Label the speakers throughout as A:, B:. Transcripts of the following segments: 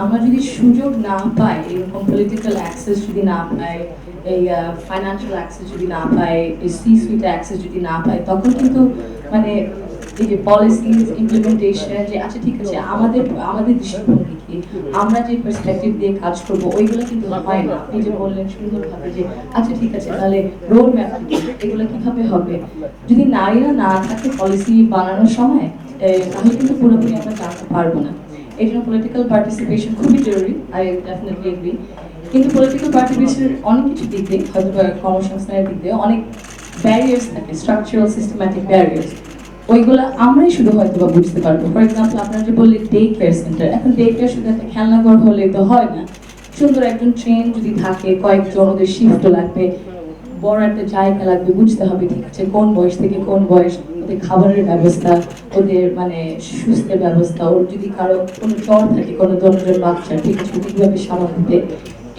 A: আমরা যদি সুযোগ না পাই, এরকম পলিটিক্যাল অ্যাক্সেস যদি না পাই, এই ফাইন্যান্সিয়াল অ্যাক্সেস যদি না পাই, এই সি সুইট অ্যাক্সেস যদি না পাই, তখন কিন্তু মানে এই যে পলিসিজ ইমপ্লিমেন্টেশন, যে আচ্ছা ঠিক আছে আমাদের আমাদের দৃষ্টিভঙ্গি কি, আমরা যে পার্সপেক্টিভ দিয়ে কাজ করবো, ওইগুলো কিন্তু হয় না। আপনি যে বললেন সুন্দরভাবে যে আচ্ছা ঠিক আছে তাহলে রোড ম্যাপ এগুলো কিভাবে হবে, যদি নারীরা না থাকে পলিসি বানানোর সময়, তাহলে কিন্তু পুরোপুরি আমরা জানতে পারবো না। এই জন্য পলিটিক্যাল পার্টিসিপেশন খুবই জরুরি, আই ডেফিনেটলি এগ্রি। কিন্তু পলিটিক্যাল পার্টিসিপেশনের অনেক কিছু দিক দিয়ে, হয়তো কর্মসংস্থানের দিক দিয়ে অনেক ব্যারিয়ার্স থাকে, স্ট্রাকচারাল সিস্টেম্যাটিক ব্যারিয়ার্স, ওইগুলো আমরাই শুধু হয়তো বা বুঝতে পারবো। ফর এক্সাম্পল আপনারা যে বললেন ডে কেয়ার সেন্টার, এখন ডে কেয়ার শুধু একটা খেলনাঘর হলে তো হয় না, সুন্দর একজন ট্রেন যদি থাকে, কয়েকজন ওদের শিফটও লাগবে, বড় একটা জায়গা লাগবে, বুঝতে হবে ঠিক আছে কোন বয়স থেকে কোন বয়স, ওদের খাবারের ব্যবস্থা, ওদের মানে সুস্থের ব্যবস্থা, ওর যদি কারো কোনো জ্বর থাকে, কোনো দনজন বাচ্চা ঠিক আছে কিভাবে সামাল দিতে,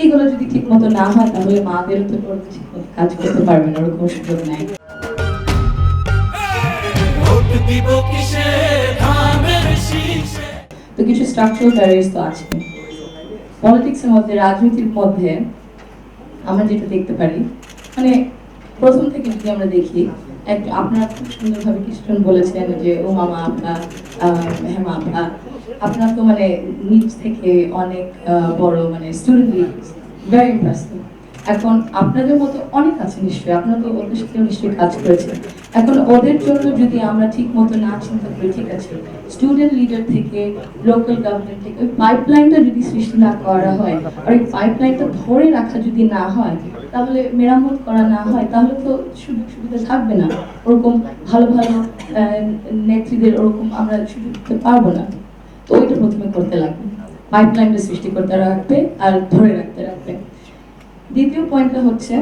A: এগুলো যদি ঠিক মতো না হয় তাহলে মাদের তো ঠিক মতো কাজ করতে পারবে না, ওরকম সুযোগ নেই। তো কিছু স্ট্রাকচারাল ব্যারিয়ার্স তো আছে পলিটিক্সের মধ্যে, রাজনীতির মধ্যে। আমরা যেটা দেখতে পারি, মানে প্রথম থেকে যদি আমরা দেখি, আপনারা খুব সুন্দরভাবে কিছুজন বলেছেন যে ও মামা আপনা, হেমা আপনা, আপনার তো মানে নিজ থেকে অনেক বড় মানে স্টুডেন্ট লিডার্স, ভেরি ইম্প্রেসিভ। এখন আপনাদের মতো অনেক আছে নিশ্চয়ই, আপনারা তো ওদের সাথে নিশ্চয়ই কাজ করেছেন। এখন ওদের জন্য যদি আমরা ঠিক মতো না চিন্তা করি, ঠিক আছে স্টুডেন্ট লিডার থেকে, লোকাল গভর্নমেন্ট থেকে ওই পাইপলাইনটা যদি সৃষ্টি না করা হয়, আর ওই পাইপলাইনটা ধরে রাখা যদি না হয়, তাহলে মেরামত করা না হয়, তাহলে তো সুযোগ সুবিধা থাকবে না, ওরকম ভালো ভালো নেত্রীদের ওরকম আমরা সুযোগ দিতে পারবো না। তো ওইটা প্রথমে করতে লাগবে, পাইপলাইনটা সৃষ্টি করতে রাখবে আর ধরে রাখতে রাখবে। দ্বিতীয় পয়েন্টটা হচ্ছে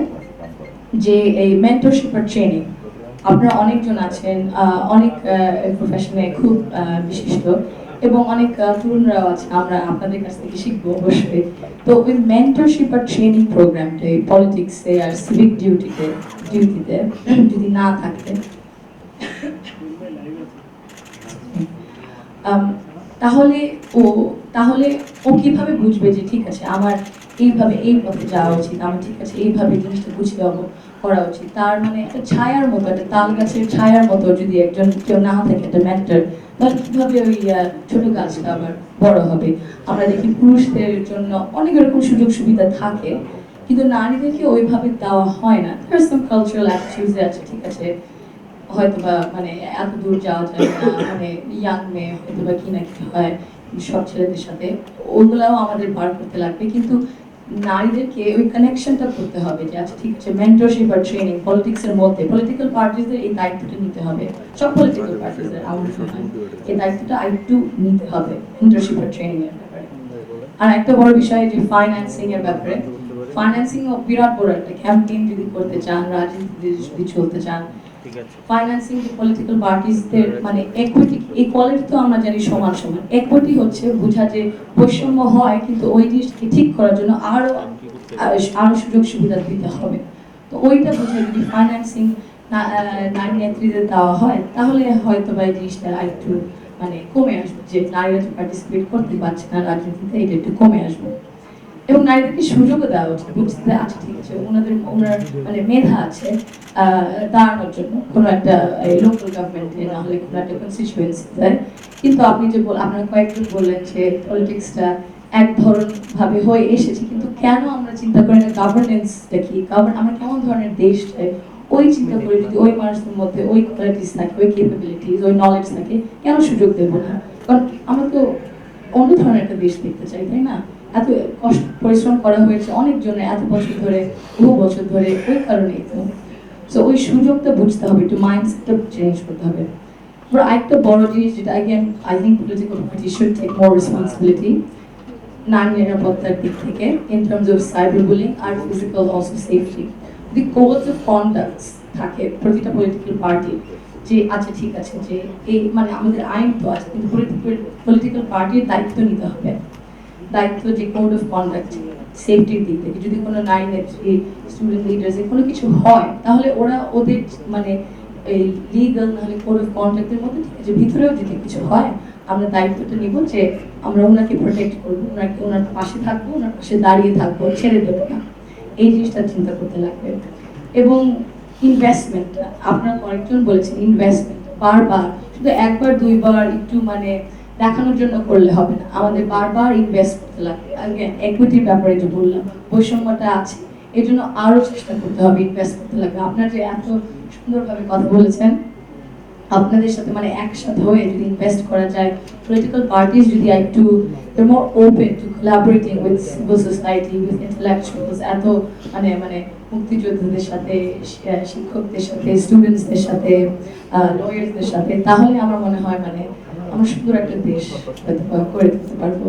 A: যে এই মেন্টরশিপ আর ট্রেনিং, আপনারা অনেকজন আছেন, অনেক প্রফেশনে খুব বিশিষ্ট, এবং অনেক তরুণরাও আছে, আমরা আপনাদের কাছ থেকে শিখবো অবশ্যই। তো ওই মেন্টরশিপ আর ট্রেনিং প্রোগ্রামটা এই পলিটিক্সে আর সিভিক ডিউটিতে যদি না থাকে, তাহলে ও তাহলে ও কিভাবে বুঝবে যে ঠিক আছে আমার এইভাবে এই পথে যাওয়া উচিত, আমার ঠিক আছে এইভাবে জিনিসটা বুঝতে হবে, করা উচিত। তার মানে একটা ছায়ার মতো, একটা তাল গাছের ছায়ার মতো যদি একজন কেউ না থাকে, একটা মেন্টর, তাহলে কিভাবে ওই ছোট গাছটা আবার বড় হবে। আমরা দেখি পুরুষদের জন্য অনেক রকম সুযোগ সুবিধা থাকে, কিন্তু নারীদেরকে ওইভাবে দেওয়া হয় না। কালচারাল অ্যাটিটিউডস আছে, ঠিক আছে হয়তো বা মানে এত দূর যাওয়া যায় না, মানে ইয়াং মেয়ে হয়তো বা কি না কি হয় সব ছেলেদের সাথে, ওগুলাও আমাদের বার করতে লাগবে। কিন্তু নারীদেরকে ওই কানেকশনটা করতে হবে যে আচ্ছা ঠিক আছে মেন্টরশিপ আর ট্রেনিং পলিটিক্সের মধ্যে, পলিটিক্যাল পার্টিসদের এই দায়িত্বটা নিতে হবে, সব পলিটিক্যাল পার্টিসদের আমার এই দায়িত্বটা আরেকটু নিতে হবে মেন্টরশিপ আর ট্রেনিং এর ব্যাপারে। আর একটা বড় বিষয় যে ফাইন্যান্সিং এর ব্যাপারে, ফাইন্যান্সিং ও বিরাট বড় একটা ক্যাম্পেইন যদি করতে চান, রাজনীতি যদি চলতে চান, ফাইন্যান্সিং পলিটিক্যাল পার্টিসদের মানে ইকুয়ালিটি তো আমরা জানি সমান সমান, ইকুইটি হচ্ছে বোঝা যে বৈষম্য হয় কিন্তু ওই জিনিসকে ঠিক করার জন্য আরো সুযোগ সুবিধা দিতে হবে। তো ওইটা বোঝা যদি ফাইন্যান্সিং নারী নেত্রীদের দেওয়া হয়, তাহলে হয়তো বা এই জিনিসটা একটু মানে কমে আসবে, যে নারীরা যে পার্টিসিপেট করতে পারছে না রাজনীতিতে, এটা একটু কমে আসবে। এবং নারীদেরকে সুযোগও দেওয়া উচিত, বুঝতে আচ্ছা ঠিক আছে ওনার মানে মেধা আছে দাঁড়ানোর জন্য কোনো একটা লোকাল গভর্নমেন্টে, না হলে কোনো একটা কনস্টিটিউয়েন্সিতে। কিন্তু আপনি যে আপনারা কয়েকজন বললেন যে পলিটিক্সটা এক ধরন ভাবে হয়ে এসেছে, কিন্তু কেন আমরা চিন্তা করি না গভর্নেন্সটা কি, আমরা কেমন ধরনের দেশ চাই, ওই চিন্তা করে যদি ওই মানুষদের মধ্যে ওই কোয়ালিটিস থাকে, ওই ক্যাপাবিলিটিস, ওই নলেজ থাকে, কেন সুযোগ দেবো না? কারণ আমরা তো অন্য ধরনের একটা দেশ দেখতে চাই, তাই না? এত কষ্ট পরিশ্রম করা হয়েছে অনেক জন্য এত বছর ধরে, বহু বছর ধরে, ওই কারণেই তো। সো ওই সুযোগটা বুঝতে হবে, একটু মাইন্ডসেটটা চেঞ্জ করতে হবে। আরেকটা বড় জিনিস যেটা again I think political parties should take more responsibility, নারী নিরাপত্তার দিক থেকে in terms of cyberbullying R physical also safety, the codes of conduct থাকে প্রতিটা পলিটিক্যাল পার্টি, যে আচ্ছা ঠিক আছে যে এই মানে আমাদের আইন তো আছে, কিন্তু পলিটিক্যাল পার্টির দায়িত্ব নিতে হবে, দায়িত্ব যে কোড অফ কন্ডাক্ট সেফটির দিক থেকে, যদি কোনো নারী নেত্রী, স্টুডেন্ট লিডার্স কোনো কিছু হয়, তাহলে ওরা ওদের মানে এই লিগাল নাহলে কোড অফ কন্ডাক্টের মধ্যে ঠিক আছে ভিতরেও যদি কিছু হয়, আমরা দায়িত্বটা নিব যে আমরা ওনাকে প্রোটেক্ট করবো, ওনাকে ওনার পাশে থাকবো, ওনার পাশে দাঁড়িয়ে থাকবো, ছেড়ে দেবো না। এই জিনিসটা চিন্তা করতে লাগবে। এবং ইনভেস্টমেন্ট, আপনারা কয়েকজন বলেছেন ইনভেস্টমেন্ট বারবার, শুধু একবার দুইবার একটু মানে দেখানোর জন্য করলে হবে না, আমাদের বারবার ইনভেস্ট করতে লাগবে। আগে একুইটির ব্যাপারে যে বললাম, বৈষম্যটা আছে, এই জন্য আরো চেষ্টা করতে হবে, ইনভেস্ট করতে লাগবে। আপনারা যে এত সুন্দরভাবে কথা বলেছেন, আপনাদের সাথে মানে একসাথে হয়ে যদি ইনভেস্ট করা যায়, পলিটিক্যাল পার্টিজ যদি একটু more open to collaborating with civil society, with intellectuals, এত মানে মানে মুক্তিযোদ্ধাদের সাথে, শিক্ষকদের সাথে, স্টুডেন্টসদের সাথে, লয়ার্সদের সাথে, তাহলে আমার মনে হয় মানে আমরা সুন্দর একটা দেশ হয়তো করে দিতে পারবো।